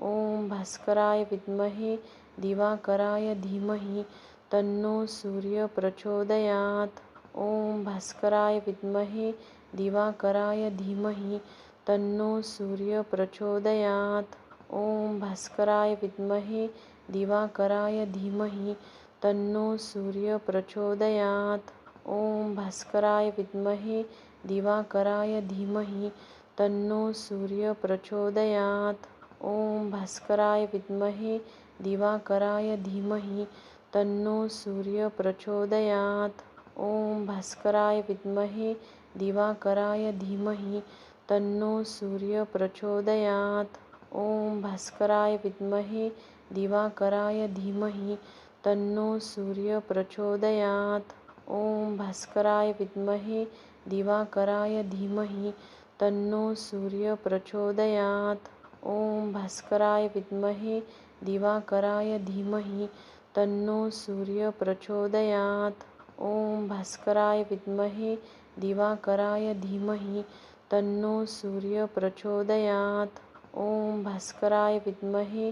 ॐ भास्कराय विद्महे दिवाकराय धीमहि तन्नो सूर्य प्रचोदयात्। ॐ भास्कराय विद्महे दिवाकराय धीमहि तन्नो सूर्य प्रचोदयात्। ॐ भास्कराय विद्महे दिवाकराय धीमहि तन्नो सूर्य प्रचोदयात्। ॐ भास्कराय विद्महे दिवाकराय धीमहि तन्नो सूर्य प्रचोदयात्। ॐ भास्कराय विद्महे दिवाकराय धीमहि तन्नो सूर्य प्रचोदयात्। ॐ भास्कराय विद्महे दिवाकराय धीमहि तन्नो सूर्य प्रचोदयात्। ॐ भास्कराय विद्महे दिवाकराय धीमहि तन्नो सूर्य प्रचोदयात्। ॐ भास्कराय विद्महे दिवाकराय धीमहि तन्नो सूर्य प्रचोदयात्। ॐ भास्कराय विद्महे दिवाकराय धीमहि तन्नो सूर्य प्रचोदयात्। ॐ भास्कराय विद्महे दिवाकराय धीमहि तन्नो सूर्य प्रचोदयात्। ॐ भास्कराय विद्महे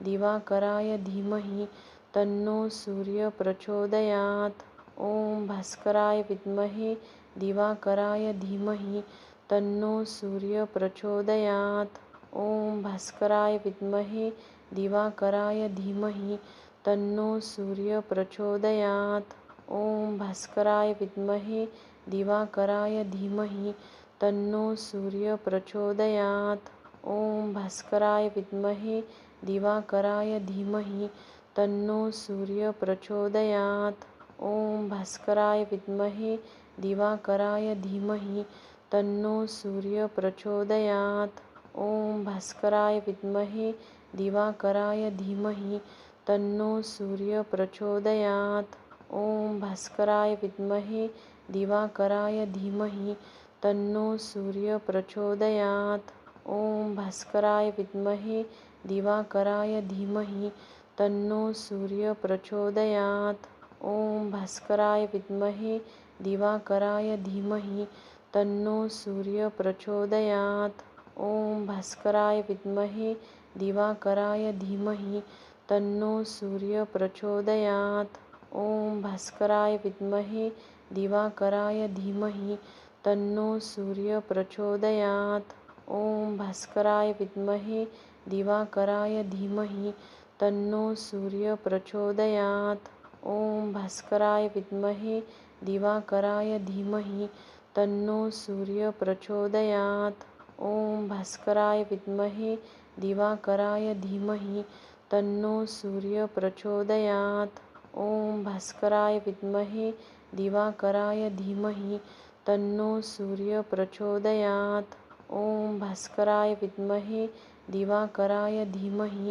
दिवाकराय धीमहि तन्नो सूर्य प्रचोदयात्। ॐ भास्कराय विद्महे दिवाकराय धीमहि तन्नो सूर्य प्रचोदयात्। ॐ भास्कराय विद्महे दिवाकराय धीमहि तन्नो सूर्य प्रचोदयात्। ॐ भास्कराय विद्महे दिवाकराय धीमहि तन्नो सूर्य प्रचोदयात्। ॐ भास्कराय विद्महे दिवाकराय धीमहि तन्नो सूर्य प्रचोदयात्। ॐ भास्कराय विद्महे दिवाकराय धीमहि तन्नो सूर्य प्रचोदयात्। ॐ भास्कराय विद्महे दिवाकराय धीमहि तन्नो सूर्य प्रचोदयात्। ॐ भास्कराय विद्महे दिवाकराय धीमहि तन्नो सूर्य प्रचोदयात्। ॐ भास्कराय विद्महे दिवाकराय धीमहि तन्नो सूर्य प्रचोदयात्। ॐ भास्कराय विद्महे दिवाकराय धीमहि तन्नो सूर्य प्रचोदयात्। ॐ भास्कराय विद्महे दिवाकराय धीमहि तन्नो सूर्य प्रचोदयात्। ॐ भास्कराय विद्महे दिवाकराय धीमहि तन्नो सूर्य प्रचोदयात्। ॐ भास्कराय विद्महे दिवाकराय धीमहि तन्नो सूर्य प्रचोदयात्। ॐ भास्कराय विद्महे दिवाकराय धीमहि तन्नो सूर्य प्रचोदयात्। ॐ भास्कराय विद्महे दिवाकराय धीमहि तन्नो सूर्य प्रचोदयात्। ॐ भास्कराय विद्महे दिवाकराय धीमहि तन्नो सूर्य प्रचोदयात्। ॐ भास्कराय विद्महे दिवाकराय धीमहि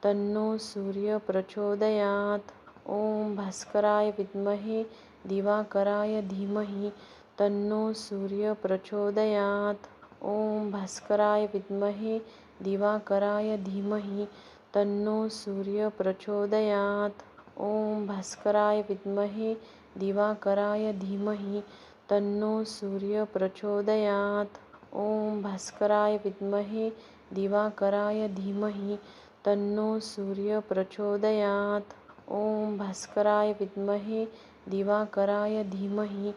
तन्नो सूर्य प्रचोदयात्। ॐ भास्कराय विद्महे दिवाकराय धीमहि तन्नो सूर्य प्रचोदयात्। ॐ भास्कराय विद्महे दिवाकराय धीमहि तन्नो सूर्य प्रचोदयात्। ॐ भास्कराय विद्महे दिवाकराय धीमहि तन्नो सूर्य प्रचोदयात्। ॐ भास्कराय विद्महे दिवाकराय धीमहि तन्नो सूर्य प्रचोदयात्। ॐ भास्कराय विद्महे दिवाकराय धीमहि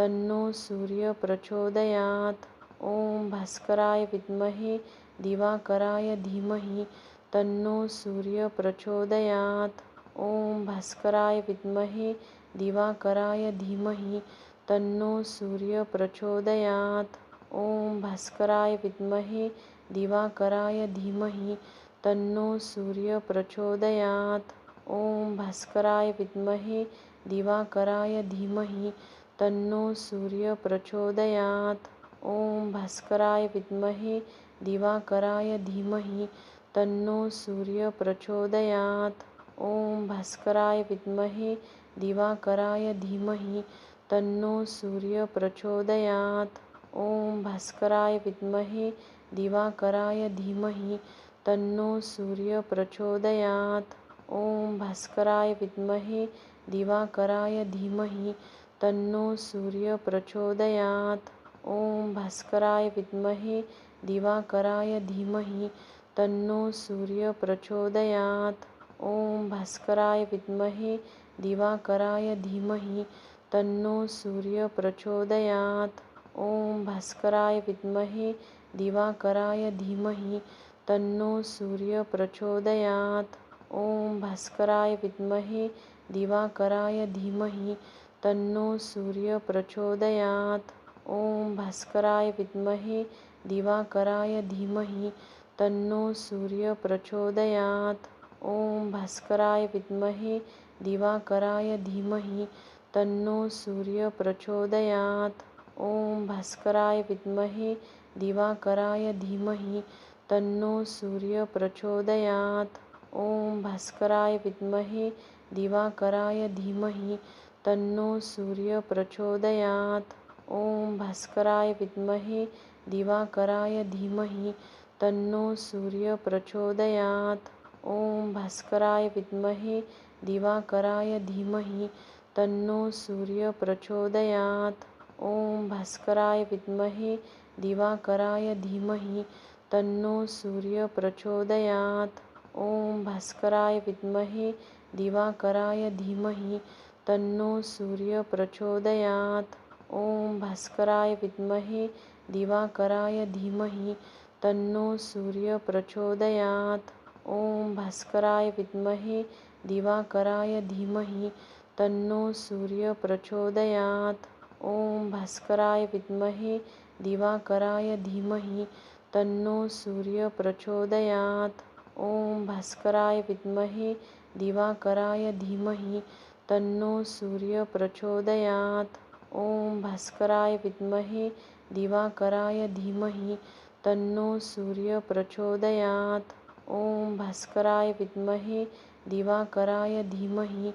तन्नो सूर्य प्रचोदयात्। ॐ भास्कराय विद्महे दिवाकराय धीमहि तन्नो सूर्य प्रचोदयात्। ॐ भास्कराय विद्महे दिवाकराय धीमहि तन्नो सूर्य प्रचोदयात्। ॐ भास्कराय विद्महे दिवाकराय धीमहि तन्नो सूर्य प्रचोदयात्। ॐ भास्कराय विद्महे दिवाकराय धीमहि तन्नो सूर्य प्रचोदयात्। ॐ भास्कराय विद्महे दिवाकराय धीमहि तन्नो सूर्य प्रचोदयात्। ॐ भास्कराय विद्महे दिवाकराय धीमहि तन्नो सूर्य प्रचोदयात्। ॐ भास्कराय विद्महे दिवाकराय धीमहि तन्नो सूर्य प्रचोदयात्। ॐ भास्कराय विद्महे दिवाकराय धीमहि तन्नो सूर्य प्रचोदयात्। ॐ भास्कराय विद्महे दिवाकराय धीमहि तन्नो सूर्य प्रचोदयात्। ॐ भास्कराय विद्महे दिवाकराय धीमहि तन्नो सूर्य प्रचोदयात्। ॐ भास्कराय विद्महे दिवाकराय धीमहि तन्नो सूर्य प्रचोदयात्। ॐ भास्कराय विद्महे दिवाकराय धीमहि तन्नो सूर्य प्रचोदयात्। ॐ भास्कराय विद्महे दिवाकराय धीमहि तन्नो सूर्य प्रचोदयात्। ॐ भास्कराय विद्महे दिवाकराय धीमहि तन्नो सूर्य प्रचोदयात्। ॐ भास्कराय विद्महे दिवाकराय धीमहि तन्नो सूर्य प्रचोदयात्। ॐ भास्कराय विद्महे दिवाकराय धीमहि तन्नो सूर्य प्रचोदयात्। ॐ भास्कराय विद्महे दिवाकराय धीमहि तन्नो सूर्य प्रचोदयात्। ॐ भास्कराय विद्महे दिवाकराय धीमहि तन्नो सूर्य प्रचोदयात्। ॐ भास्कराय विद्महे दिवाकराय धीमहि तन्नो सूर्य प्रचोदयात्। ॐ भास्कराय विद्महे दिवाकराय धीमहि तन्नो सूर्य प्रचोदयात्। ॐ भास्कराय विद्महे दिवाकराय धीमहि तन्नो सूर्य प्रचोदयात्। ॐ भास्कराय विद्महे दिवाकराय धीमहि तन्नो सूर्य प्रचोदयात्। ॐ भास्कराय विद्महे दिवाकराय धीमहि तन्नो सूर्य प्रचोदयात्। ॐ भास्कराय विद्महे दिवाकराय धीमहि तन्नो सूर्य प्रचोदयात्। ॐ भास्कराय विद्महे दिवाकराय धीमहि तन्नो सूर्य प्रचोदयात्। ॐ भास्कराय विद्महे दिवाकराय धीमहि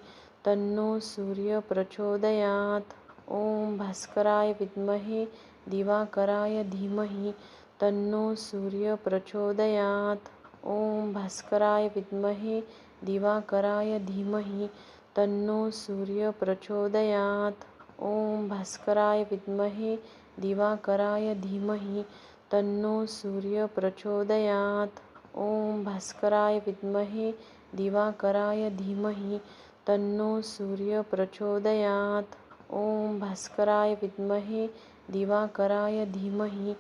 तन्नो सूर्य प्रचोदयात्। ॐ भास्कराय विद्महे दिवाकराय धीमहि तन्नो सूर्य प्रचोदयात्। ॐ भास्कराय विद्महे दिवाकराय धीमहि तन्नो सूर्य प्रचोदयात्। ॐ भास्कराय विद्महे दिवाकराय धीमहि तन्नो सूर्य प्रचोदयात्। ॐ भास्कराय विद्महे दिवाकराय धीमहि तन्नो सूर्य प्रचोदयात्। ॐ भास्कराय विद्महे दिवाकराय धीमहि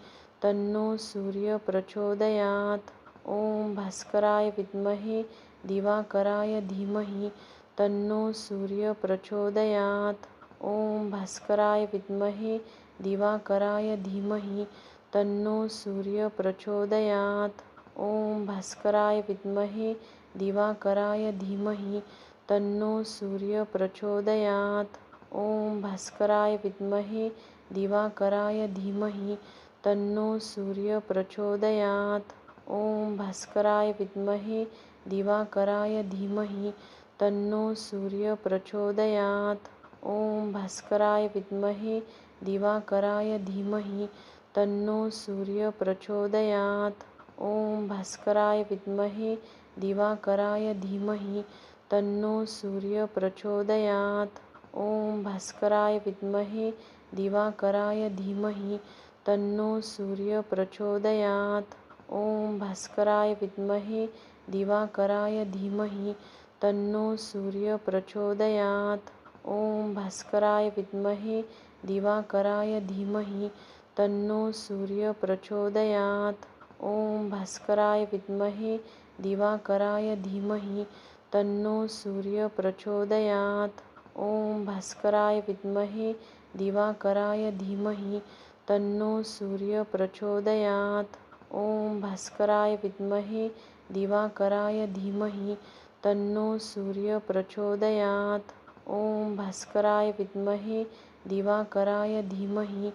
तन्नो सूर्य प्रचोदयात्। ॐ भास्कराय विद्महे दिवाकराय धीमहि तन्नो सूर्य प्रचोदयात्। ॐ भास्कराय विद्महे दिवाकराय धीमहि तन्नो सूर्य प्रचोदयात्। ॐ भास्कराय विद्महे दिवाकराय धीमहि तन्नो सूर्य प्रचोदयात्। ॐ भास्कराय विद्महे दिवाकराय धीमहि तन्नो सूर्य प्रचोदयात्। ॐ भास्कराय विद्महे दिवाकराय धीमहि तन्नो सूर्य प्रचोदयात्। ॐ भास्कराय विद्महे दिवाकराय धीमहि तन्नो सूर्य प्रचोदयात्। ॐ भास्कराय विद्महे दिवाकराय धीमहि तन्नो सूर्य प्रचोदयात्। ॐ भास्कराय विद्महे दिवाकराय धीमहि तन्नो सूर्य प्रचोदयात्। ॐ भास्कराय विद्महे दिवाकराय धीमहि तन्नो सूर्य प्रचोदयात्। ॐ भास्कराय विद्महे दिवाकराय धीमहि तन्नो सूर्य प्रचोदयात्। ॐ भास्कराय विद्महे दिवाकराय धीमहि तन्नो सूर्य प्रचोदयात्। ॐ भास्कराय विद्महे दिवाकराय धीमहि तन्नो सूर्य प्रचोदयात्। ॐ भास्कराय विद्महे दिवाकराय धीमहि तन्नो सूर्य प्रचोदयात्। ॐ भास्कराय विद्महे दिवाकराय धीमहि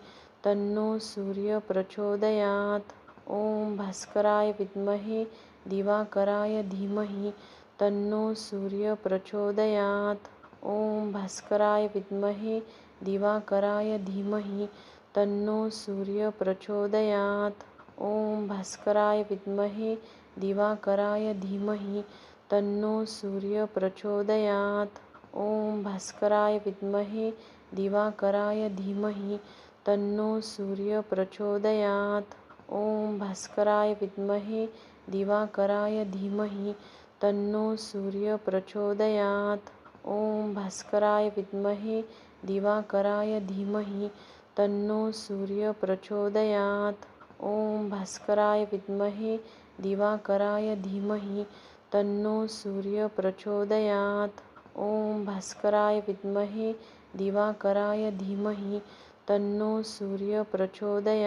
तन्नो सूर्य प्रचोदयात्। ॐ भास्कराय विद्महे दिवाकराय धीमहि तन्नो सूर्य प्रचोदयात्। ॐ भास्कराय विद्महे दिवाकराय धीमहि तन्नो सूर्य प्रचोदयात्। ॐ भास्कराय विद्महे दिवाकराय धीमहि तन्नो सूर्य प्रचोदयात्। ॐ भास्कराय विद्महे दिवाकराय धीमहि तन्नो सूर्य प्रचोदयात्। ॐ भास्कराय विद्महे दिवाकराय धीमहि तन्नो सूर्य प्रचोदयात्। ॐ भास्कराय विद्महे दिवाकराय धीमहि तन्नो सूर्य प्रचोदयात्। ॐ भास्कराय विद्महे दिवाकराय धीमहि तन्नो सूर्य प्रचोदयात्। ॐ भास्कराय विद्महे दिवाकराय धीमहि तन्नो सूर्य प्रचोदयात्।